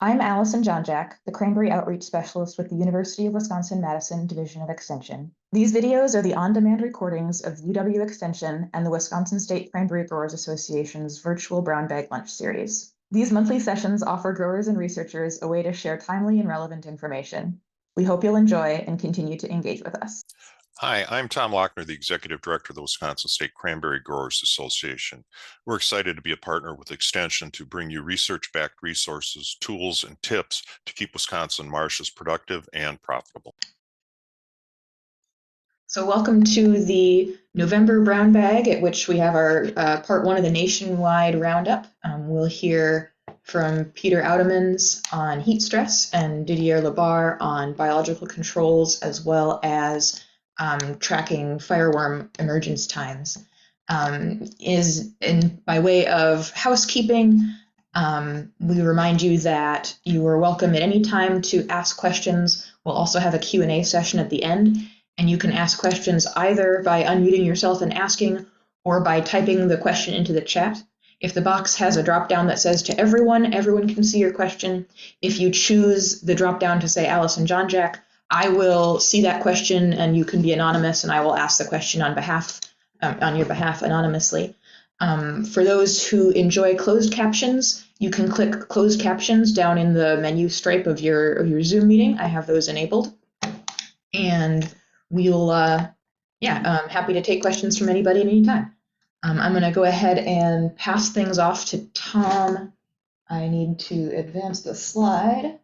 I'm Allison Jonjak, the Cranberry Outreach Specialist with the University of Wisconsin-Madison Division of Extension. These videos are the on-demand recordings of UW Extension and the Wisconsin State Cranberry Growers Association's virtual brown bag lunch series. These monthly sessions offer growers and researchers a way to share timely and relevant information. We hope you'll enjoy and continue to engage with us. Hi, I'm Tom Lochner, the Executive Director of the Wisconsin State Cranberry Growers Association. We're excited to be a partner with Extension to bring you research-backed resources, tools, and tips to keep Wisconsin marshes productive and profitable. So welcome to the November Brown Bag, at which we have our part one of the nationwide roundup. We'll hear from Peter Oudemans on heat stress and Didier Labar on biological controls, as well as tracking fireworm emergence times. By way of housekeeping, we remind you that you are welcome at any time to ask questions. We'll also have a Q&A session at the end, and you can ask questions either by unmuting yourself and asking, or by typing the question into the chat. If the box has a drop-down that says to everyone can see your question. If you choose the drop-down to say Allison Jonjak, I will see that question, and you can be anonymous, and I will ask the question on your behalf anonymously. For those who enjoy closed captions, you can click closed captions down in the menu stripe of your Zoom meeting. I have those enabled, and we'll happy to take questions from anybody at any time. I'm going to go ahead and pass things off to Tom. I need to advance the slide.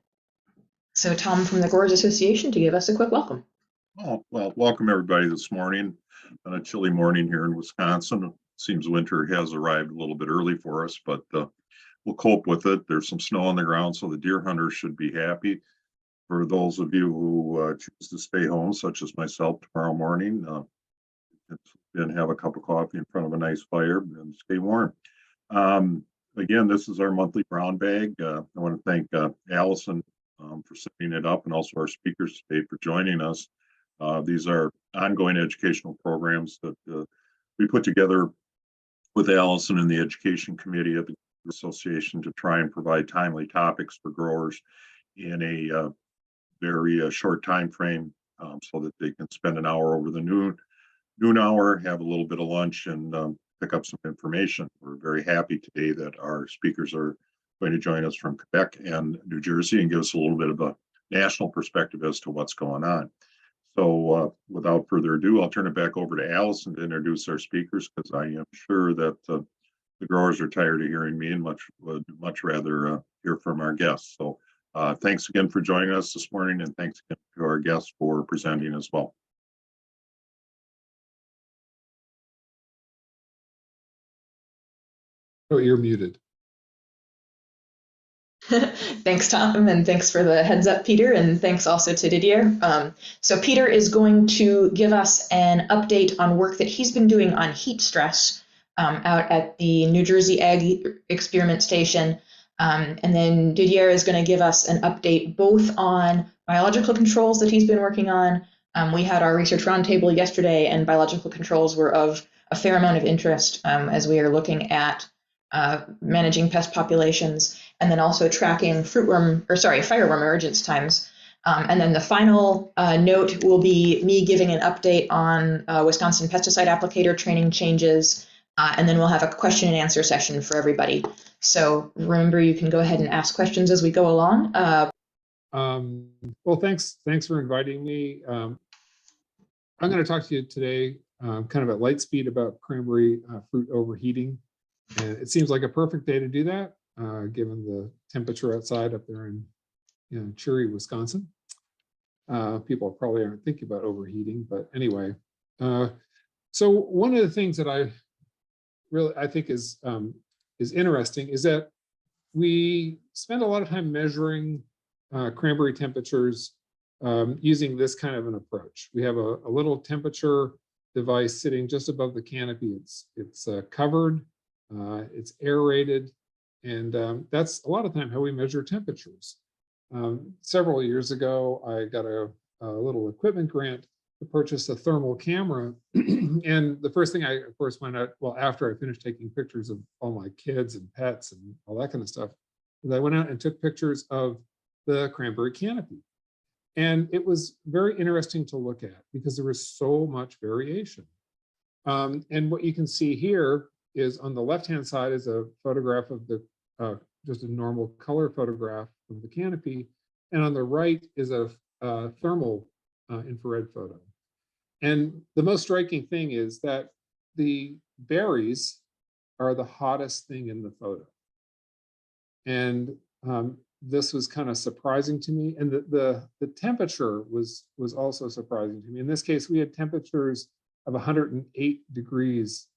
So Tom from the Growers Association to give us a quick welcome. Oh, well, welcome everybody this morning on a chilly morning here in Wisconsin. It seems winter has arrived a little bit early for us, but we'll cope with it. There's some snow on the ground, so the deer hunters should be happy. For those of you who choose to stay home, such as myself tomorrow morning, and have a cup of coffee in front of a nice fire and stay warm. Again, this is our monthly brown bag. I want to thank Allison for setting it up, and also our speakers today for joining us. These are ongoing educational programs that we put together with Allison and the Education Committee of the Association to try and provide timely topics for growers in a very short time frame, so that they can spend an hour over the noon hour, have a little bit of lunch, and pick up some information. We're very happy today that our speakers are going to join us from Quebec and New Jersey and give us a little bit of a national perspective as to what's going on. So without further ado, I'll turn it back over to Allison to introduce our speakers, because I am sure that the growers are tired of hearing me and would much rather hear from our guests. So thanks again for joining us this morning, and thanks again to our guests for presenting as well. Oh, you're muted. Thanks, Tom, and thanks for the heads up, Peter, and thanks also to Didier. So Peter is going to give us an update on work that he's been doing on heat stress out at the New Jersey Ag Experiment Station. And then Didier is going to give us an update both on biological controls that he's been working on. We had our research roundtable yesterday, and biological controls were of a fair amount of interest as we are looking at managing pest populations, and then also tracking fireworm emergence times. And then the final note will be me giving an update on Wisconsin pesticide applicator training changes, and then we'll have a question and answer session for everybody. So remember, you can go ahead and ask questions as we go along. Well, thanks for inviting me. I'm going to talk to you today kind of at light speed about cranberry fruit overheating. And it seems like a perfect day to do that, given the temperature outside up there in cheery Wisconsin. People probably aren't thinking about overheating, but anyway. So one of the things that I think is interesting is that we spend a lot of time measuring cranberry temperatures using this kind of an approach. We have a little temperature device sitting just above the canopy. It's covered. It's aerated, and that's a lot of time how we measure temperatures. Several years ago, I got a little equipment grant to purchase a thermal camera, and the first thing I, of course, found out, well, after I finished taking pictures of all my kids and pets and all that kind of stuff, I went out and took pictures of the cranberry canopy. And it was very interesting to look at because there was so much variation. And what you can see here is on the left-hand side is a photograph of the, just a normal color photograph of the canopy. And on the right is a thermal infrared photo. And the most striking thing is that the berries are the hottest thing in the photo. And this was kind of surprising to me. And the temperature was also surprising to me. In this case, we had temperatures of 108 degrees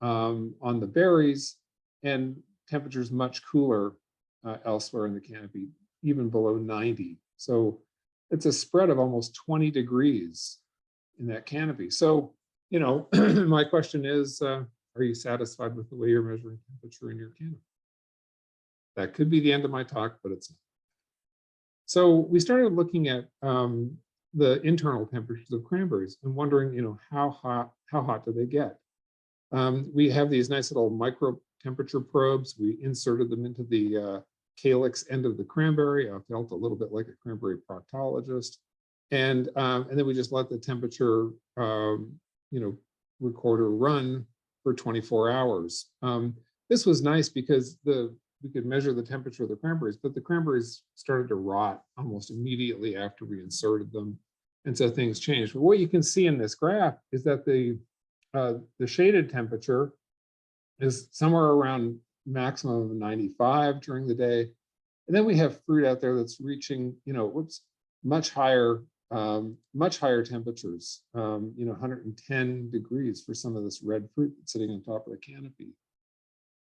on the berries and temperatures much cooler elsewhere in the canopy, even below 90. So it's a spread of almost 20 degrees in that canopy. So, you know, my question is, are you satisfied with the way you're measuring temperature in your canopy? That could be the end of my talk, but it's not. So we started looking at the internal temperatures of cranberries and wondering, you know, how hot do they get? We have these nice little micro temperature probes. We inserted them into the calyx end of the cranberry. I felt a little bit like a cranberry proctologist. And then we just let the temperature, you know, recorder run for 24 hours. This was nice because we could measure the temperature of the cranberries, but the cranberries started to rot almost immediately after we inserted them. And so things changed. But what you can see in this graph is that the shaded temperature is somewhere around maximum of 95 during the day. And then we have fruit out there that's reaching, you know, much higher temperatures, you know, 110 degrees for some of this red fruit that's sitting on top of the canopy.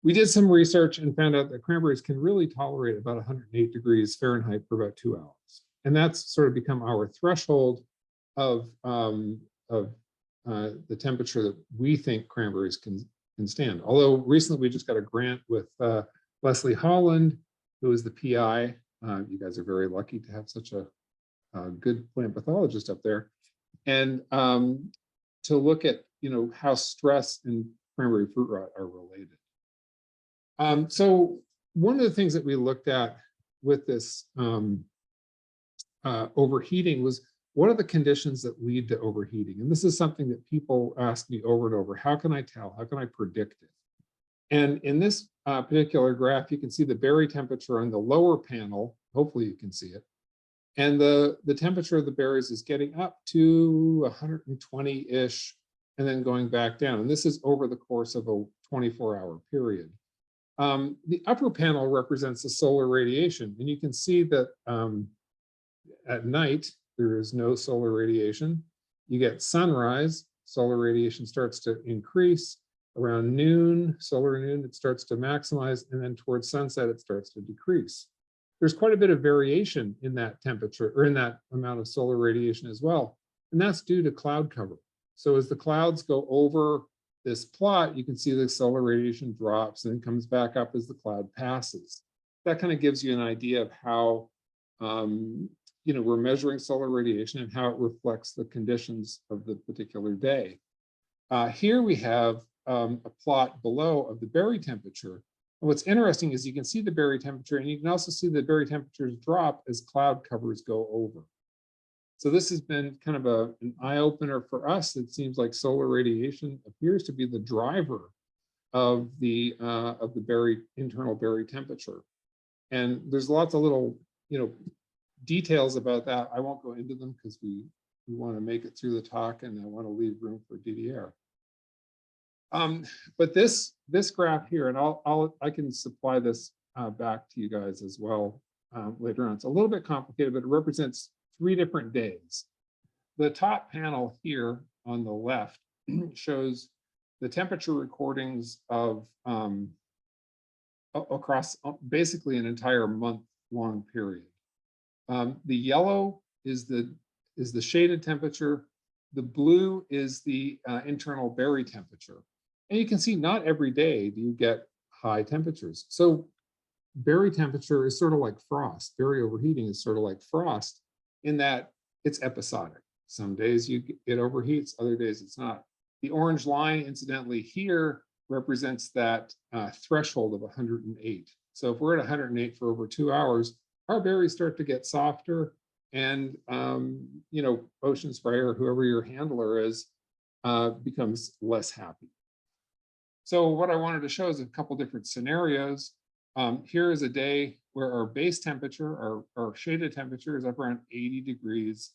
We did some research and found out that cranberries can really tolerate about 108 degrees Fahrenheit for about 2 hours. And that's sort of become our threshold of the temperature that we think cranberries can stand. Although recently we just got a grant with Leslie Holland, who is the PI. You guys are very lucky to have such a good plant pathologist up there. And to look at, you know, how stress and cranberry fruit rot are related. So one of the things that we looked at with this overheating was, what are the conditions that lead to overheating? And this is something that people ask me over and over. How can I tell? How can I predict it? And in this particular graph, you can see the berry temperature on the lower panel. Hopefully you can see it. And the temperature of the berries is getting up to 120-ish and then going back down. And this is over the course of a 24-hour period. The upper panel represents the solar radiation. And you can see that at night, there is no solar radiation. You get sunrise, solar radiation starts to increase. Around noon, solar noon, it starts to maximize. And then towards sunset, it starts to decrease. There's quite a bit of variation in that temperature or in that amount of solar radiation as well. And that's due to cloud cover. So as the clouds go over this plot, you can see the solar radiation drops and comes back up as the cloud passes. That kind of gives you an idea of how, you know, we're measuring solar radiation and how it reflects the conditions of the particular day. Here we have a plot below of the berry temperature. And what's interesting is you can see the berry temperature, and you can also see the berry temperatures drop as cloud covers go over. So this has been kind of an eye-opener for us. It seems like solar radiation appears to be the driver of the internal berry temperature. And there's lots of little, you know, details about that. I won't go into them because we want to make it through the talk, and I want to leave room for DDR. But this graph here, and I can supply this back to you guys as well later on. It's a little bit complicated, but it represents 3 different days. The top panel here on the left shows the temperature recordings of across basically an entire month-long period. The yellow is the shaded temperature. The blue is the internal berry temperature. And you can see not every day do you get high temperatures. So berry temperature is sort of like frost. Berry overheating is sort of like frost in that it's episodic. Some days it overheats, other days it's not. The orange line, incidentally, here represents that threshold of 108. So if we're at 108 for over 2 hours, our berries start to get softer, and Ocean Spray or whoever your handler is becomes less happy. So what I wanted to show is a couple different scenarios. Here is a day where our base temperature, our shaded temperature, is up around 80 degrees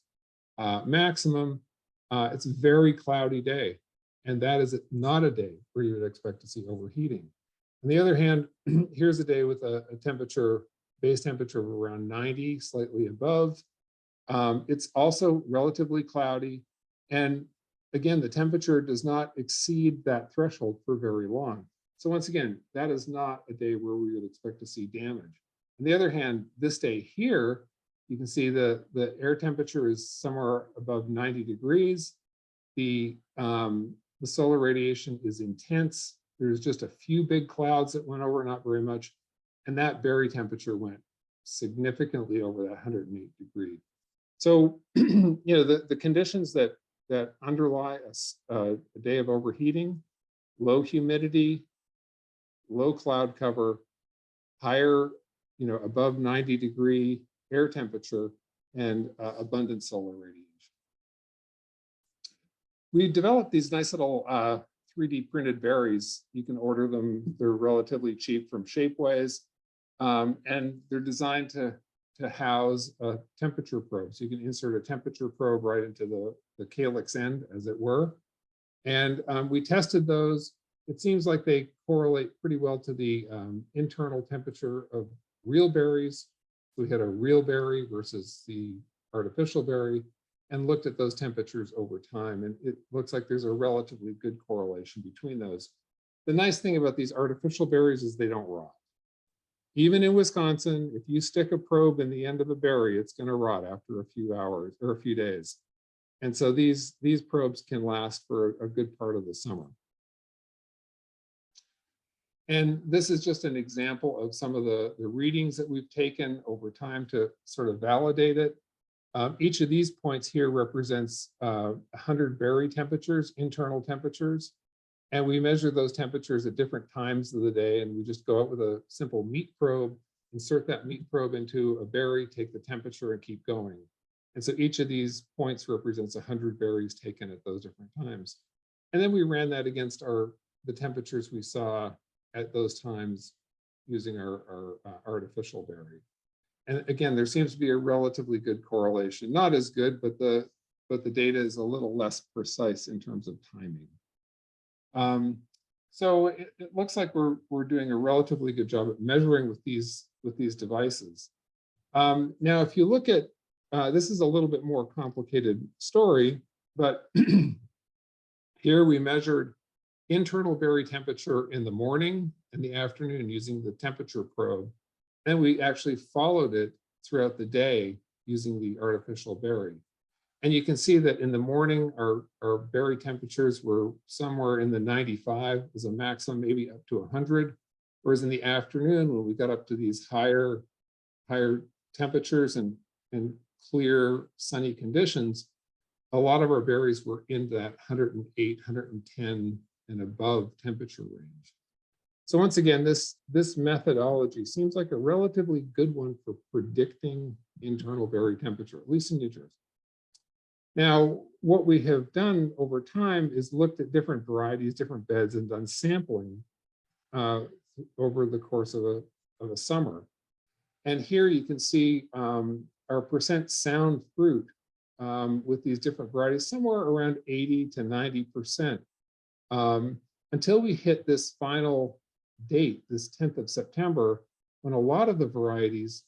maximum. It's a very cloudy day, and that is not a day where you would expect to see overheating. On the other hand, here's a day with a base temperature of around 90, slightly above. It's also relatively cloudy, and again, the temperature does not exceed that threshold for very long. So once again, that is not a day where we would expect to see damage. On the other hand, this day here, you can see the air temperature is somewhere above 90 degrees. The solar radiation is intense. There's just a few big clouds that went over, not very much. And that berry temperature went significantly over that 108 degree. So, the conditions that underlie a day of overheating: low humidity, low cloud cover, higher, above 90 degree air temperature, and abundant solar radiation. We developed these nice little 3D printed berries. You can order them. They're relatively cheap from Shapeways, and they're designed to house a temperature probe. So you can insert a temperature probe right into the calyx end, as it were. And we tested those. It seems like they correlate pretty well to the internal temperature of real berries. We had a real berry versus the artificial berry, and looked at those temperatures over time. And it looks like there's a relatively good correlation between those. The nice thing about these artificial berries is they don't rot. Even in Wisconsin, if you stick a probe in the end of a berry, it's going to rot after a few hours or a few days. And so these probes can last for a good part of the summer. And this is just an example of some of the readings that we've taken over time to sort of validate it. Each of these points here represents 100 berry temperatures, internal temperatures. And we measure those temperatures at different times of the day. And we just go out with a simple meat probe, insert that meat probe into a berry, take the temperature, and keep going. And so each of these points represents 100 berries taken at those different times. And then we ran that against the temperatures we saw at those times using our artificial berry. And again, there seems to be a relatively good correlation. Not as good, but the data is a little less precise in terms of timing. So it looks like we're doing a relatively good job at measuring with these devices. Now, if you look at this is a little bit more complicated story, but here we measured internal berry temperature in the morning and the afternoon using the temperature probe. And we actually followed it throughout the day using the artificial berry. And you can see that in the morning, our berry temperatures were somewhere in the 95 as a maximum, maybe up to 100. Whereas in the afternoon, when we got up to these higher temperatures and clear sunny conditions, a lot of our berries were in that 108, 110 and above temperature range. So once again, this methodology seems like a relatively good one for predicting internal berry temperature, at least in New Jersey. Now, what we have done over time is looked at different varieties, different beds, and done sampling over the course of a summer. And here you can see our percent sound fruit with these different varieties, somewhere around 80 to 90%, until we hit this final date, this 10th of September, when a lot of the varieties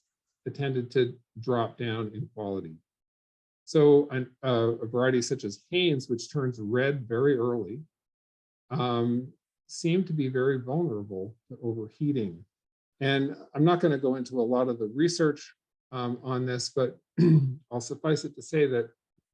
tended to drop down in quality. So a variety such as Haynes, which turns red very early, seemed to be very vulnerable to overheating. And I'm not going to go into a lot of the research on this, but I'll suffice it to say that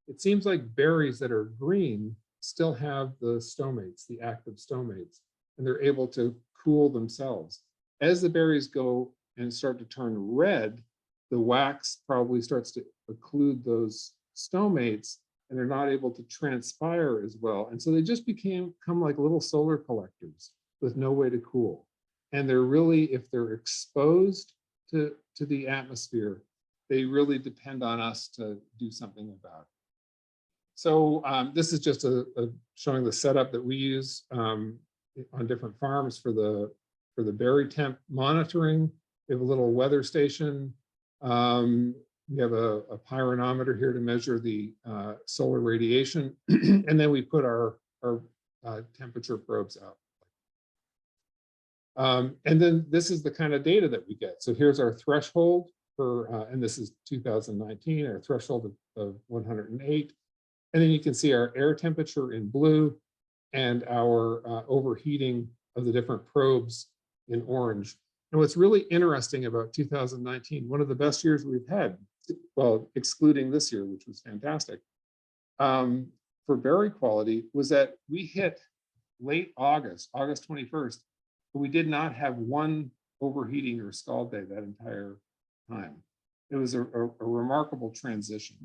it seems like berries that are green still have the stomates, the active stomates, and they're able to cool themselves. As the berries go and start to turn red, the wax probably starts to occlude those stomates, and they're not able to transpire as well. And so they just become like little solar collectors with no way to cool. And they're really, if they're exposed to the atmosphere, they really depend on us to do something about it. So this is just showing the setup that we use on different farms for the berry temp monitoring. We have a little weather station. We have a pyranometer here to measure the solar radiation, and then we put our temperature probes out. And then this is the kind of data that we get. So here's our threshold for, and this is 2019, our threshold of 108. And then you can see our air temperature in blue and our overheating of the different probes in orange. And what's really interesting about 2019, one of the best years we've had, well, excluding this year, which was fantastic, for berry quality, was that we hit late August 21st, but we did not have one overheating or scald day that entire time. It was a remarkable transition.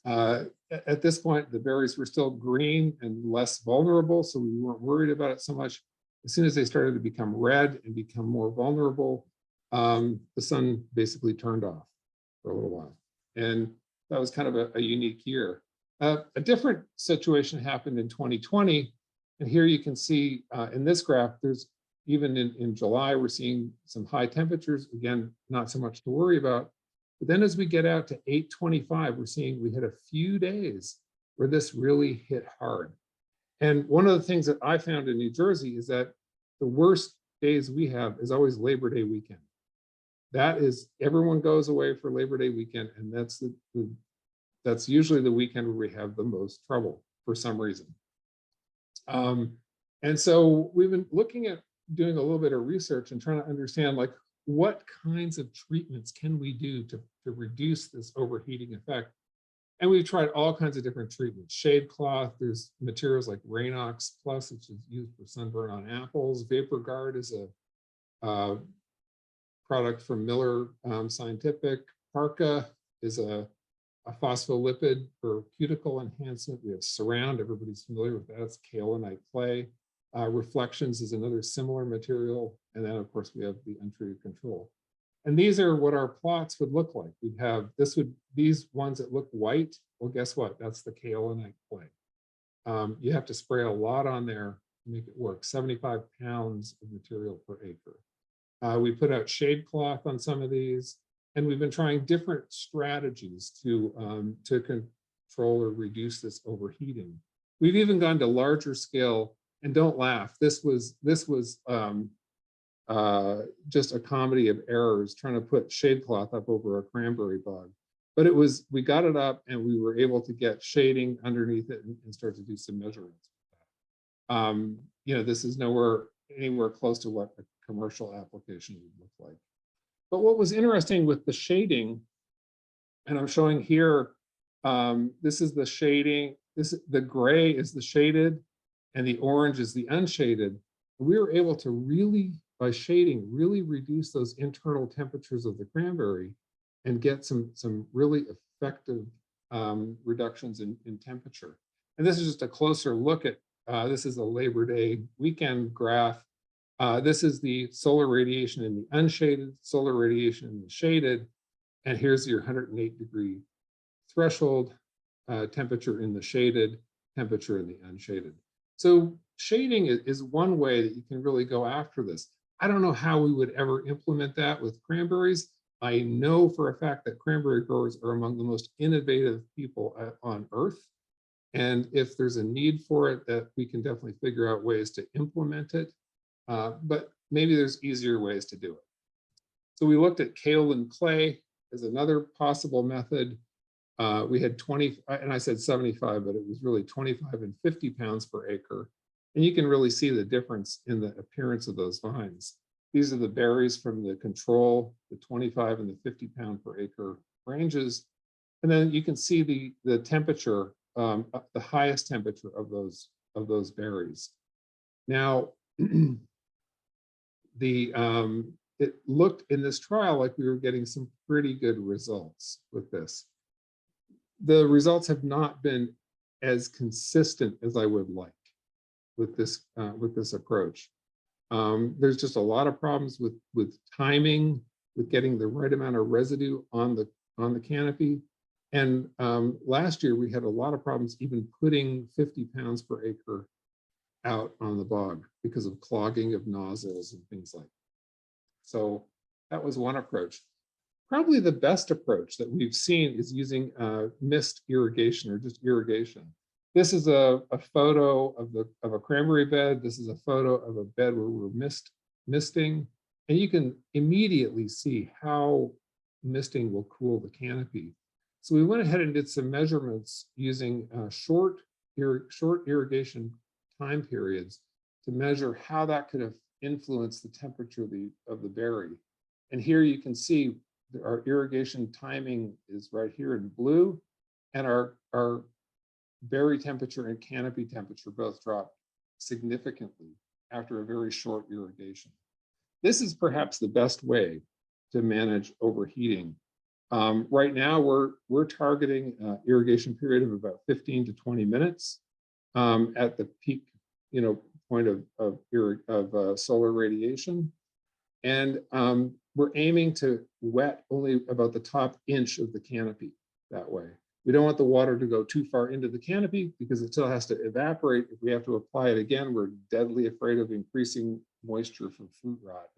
At this point, the berries were still green and less vulnerable, so we weren't worried about it so much. As soon as they started to become red and become more vulnerable, the sun basically turned off for a little while. And that was kind of a unique year. A different situation happened in 2020. And here you can see in this graph, there's even in July, we're seeing some high temperatures. Again, not so much to worry about. But then as we get out to 825, we're seeing we had a few days where this really hit hard. And one of the things that I found in New Jersey is that the worst days we have is always Labor Day weekend. That is, everyone goes away for Labor Day weekend, and that's usually the weekend where we have the most trouble for some reason. And so we've been looking at doing a little bit of research and trying to understand, like, what kinds of treatments can we do to reduce this overheating effect? And we've tried all kinds of different treatments. Shade cloth, there's materials like Rainox Plus, which is used for sunburn on apples. Vapor Guard is a product from Miller Scientific. Parka is a phospholipid for cuticle enhancement. We have Surround, everybody's familiar with that. It's kaolinite clay. Reflections is another similar material. And then of course we have the untreated control. And these are what our plots would look like. We'd have, these ones that look white, well, guess what? That's the kaolinite clay. You have to spray a lot on there to make it work, 75 pounds of material per acre. We put out shade cloth on some of these, and we've been trying different strategies to control or reduce this overheating. We've even gone to larger scale, and don't laugh, this was just a comedy of errors trying to put shade cloth up over a cranberry bog. But we got it up and we were able to get shading underneath it and start to do some measurements. This is anywhere close to what a commercial application would look like. But what was interesting with the shading, and I'm showing here, this is the shading, the gray is the shaded and the orange is the unshaded. We were able to really, by shading, really reduce those internal temperatures of the cranberry and get some really effective reductions in temperature. And this is just a closer look at, this is a Labor Day weekend graph. This is the solar radiation in the unshaded, solar radiation in the shaded, and here's your 108-degree threshold, temperature in the shaded, temperature in the unshaded. So shading is one way that you can really go after this. I don't know how we would ever implement that with cranberries. I know for a fact that cranberry growers are among the most innovative people on earth. And if there's a need for it, that we can definitely figure out ways to implement it. But maybe there's easier ways to do it. So we looked at kaolin clay as another possible method. We had 20, and I said 75, but it was really 25 and 50 pounds per acre. And you can really see the difference in the appearance of those vines. These are the berries from the control, the 25 and the 50 pound per acre ranges. And then you can see the temperature, the highest temperature of those berries. Now, it looked in this trial like we were getting some pretty good results with this. The results have not been as consistent as I would like with this approach. There's just a lot of problems with timing, with getting the right amount of residue on the canopy. And last year we had a lot of problems even putting 50 pounds per acre out on the bog because of clogging of nozzles and things like that. So that was one approach. Probably the best approach that we've seen is using mist irrigation or just irrigation. This is a photo of a cranberry bed. This is a photo of a bed where we're misting. And you can immediately see how misting will cool the canopy. So we went ahead and did some measurements using short irrigation time periods to measure how that could have influenced the temperature of the berry. And here you can see our irrigation timing is right here in blue, and our berry temperature and canopy temperature both dropped significantly after a very short irrigation. This is perhaps the best way to manage overheating. Right now, we're targeting irrigation period of about 15 to 20 minutes at the peak, point of solar radiation, and we're aiming to wet only about the top inch of the canopy that way. We don't want the water to go too far into the canopy because it still has to evaporate. If we have to apply it again, we're deadly afraid of increasing moisture from fruit rot.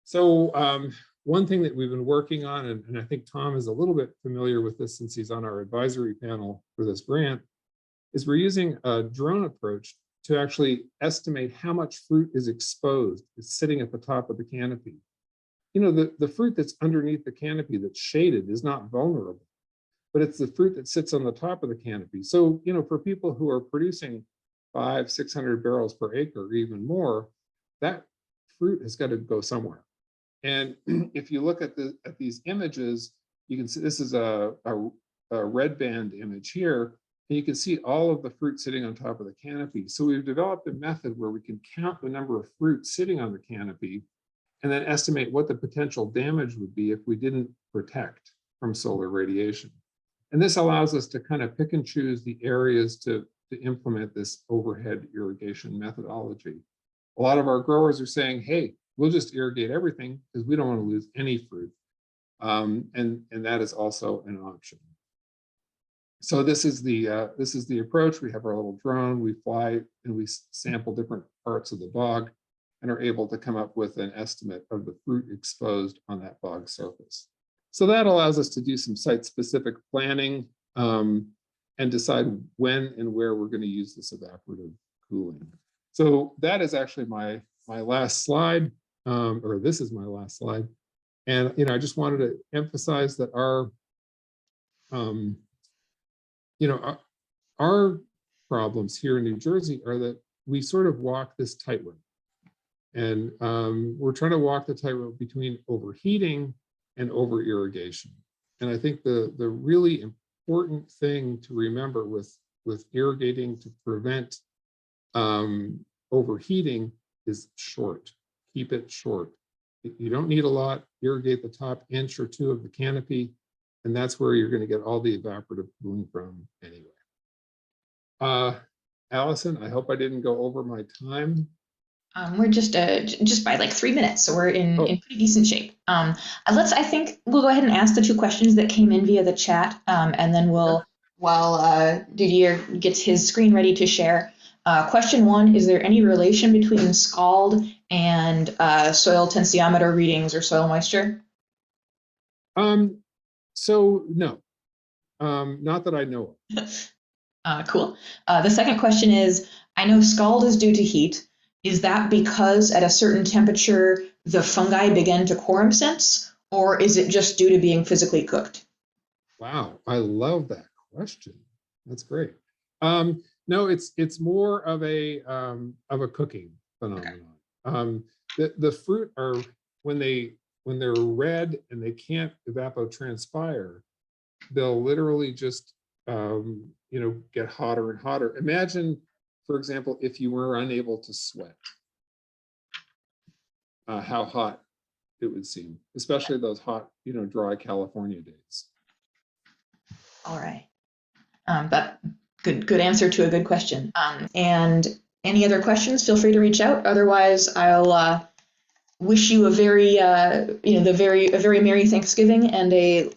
So one thing that we've been working on, and I think Tom is a little bit familiar with this since he's on our advisory panel for this grant, is we're using a drone approach to actually estimate how much fruit is exposed, is sitting at the top of the canopy. The fruit that's underneath the canopy that's shaded is not vulnerable, but it's the fruit that sits on the top of the canopy. So, for people who are producing 500-600 barrels per acre or even more, that fruit has got to go somewhere. And if you look at these images, you can see this is a red band image here, and you can see all of the fruit sitting on top of the canopy. So we've developed a method where we can count the number of fruit sitting on the canopy and then estimate what the potential damage would be if we didn't protect from solar radiation. And this allows us to kind of pick and choose the areas to implement this overhead irrigation methodology. A lot of our growers are saying, hey, we'll just irrigate everything because we don't want to lose any fruit. And that is also an option. So this is the approach. We have our little drone, we fly and we sample different parts of the bog and are able to come up with an estimate of the fruit exposed on that bog surface. So that allows us to do some site-specific planning and decide when and where we're going to use this evaporative cooling. So that is actually my last slide, or this is my last slide. And I just wanted to emphasize that our problems here in New Jersey are that we sort of walk this tightrope. And we're trying to walk the tightrope between overheating and over irrigation. And I think the really important thing to remember with irrigating to prevent overheating is short. Keep it short. You don't need a lot. Irrigate the top inch or two of the canopy, and that's where you're going to get all the evaporative cooling from anyway. Allison, I hope I didn't go over my time. We're just by like 3 minutes, so we're in pretty decent shape. I think we'll go ahead and ask the two questions that came in via the chat, and then while Didier gets his screen ready to share. Question one: is there any relation between scald and soil tensiometer readings or soil moisture? So no, not that I know of. Cool. The second question is: I know scald is due to heat. Is that because at a certain temperature the fungi begin to quorum sense, or is it just due to being physically cooked? Wow, I love that question. That's great. No, it's more of a cooking phenomenon. Okay. The fruit are when they're red and they can't evapotranspire, they'll literally just get hotter and hotter. Imagine, for example, if you were unable to sweat, how hot it would seem, especially those hot, dry California days. All right. But good answer to a good question. And Any other questions? Feel free to reach out. Otherwise, I'll wish you a very, a very Merry Thanksgiving and a,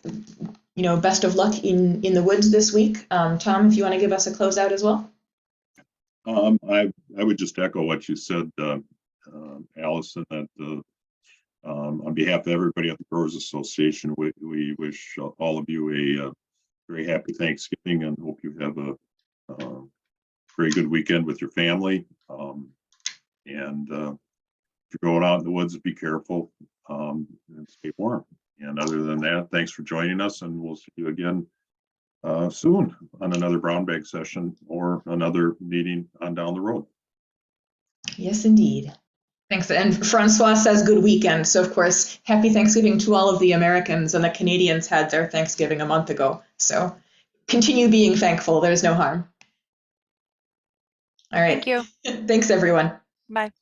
best of luck in the woods this week. Tom, if you want to give us a closeout as well. I would just echo what you said, Allison, that on behalf of everybody at the Growers Association, we wish all of you a very happy Thanksgiving and hope you have a very good weekend with your family. And if you're going out in the woods, be careful and stay warm. And other than that, thanks for joining us, and we'll see you again soon on another brown bag session or another meeting on down the road. Yes, indeed. Thanks. And Francois says good weekend. So, of course, happy Thanksgiving to all of the Americans, and the Canadians had their Thanksgiving a month ago. So continue being thankful. There's no harm. All right. Thank you. Thanks, everyone. Bye.